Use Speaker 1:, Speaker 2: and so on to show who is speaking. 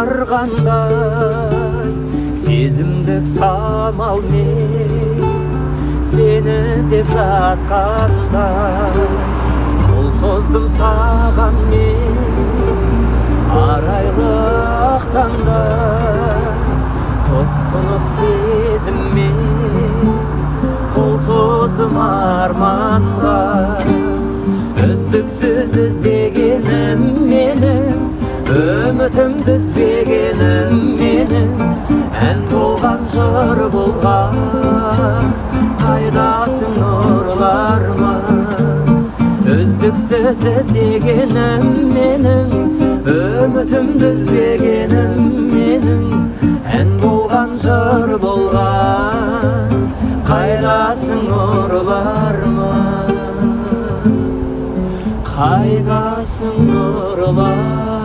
Speaker 1: барғандай, сезімдік самал мен сені іздеп жатқандай. Қол создым саған мен арайлық таңда, топтылық сезіммен қол создым арманға. Үздіксіз іздегенім менің, үмітімді үзбегенім менің, ән болған жыр болған, қайдасың нұрларман. Үздіксіз іздегенім менің, үмітімді үзбегенім менің, ән болған жыр болған, қайдасың нұрларман. Қайдасың нұрларман.